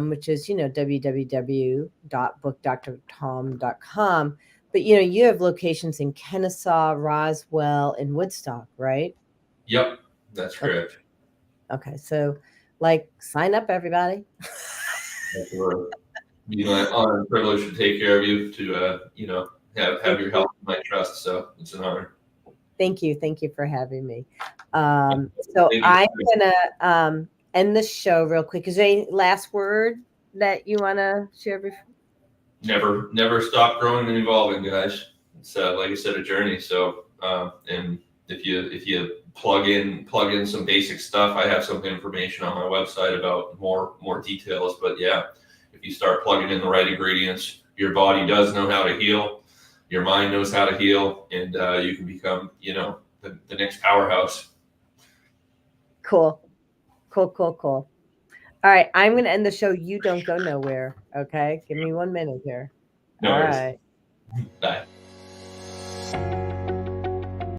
which is, www.bookdrtom.com. But, you have locations in Kennesaw, Roswell, and Woodstock, right?
Yep. That's
Okay.
correct.
Okay. So, sign up, everybody.
Be my honor and privilege to take care of you, to have
Thank
your
you.
help and my trust. So it's an honor.
Thank you. Thank you for having me. So
Thank you.
I'm going to end the show real quick. Is there any last word that you want to share before?
Never stop growing and evolving, guys. It's like I said, a journey. So and if you plug in some basic stuff, I have some information on my website about more details. But yeah, if you start plugging in the right ingredients, your body does know how to heal, your mind knows how to heal, and you can become the next powerhouse.
Cool. Cool, cool, cool. All right, I'm going to end the show. You don't go nowhere. Okay. Give me 1 minute here.
No
All
worries.
right.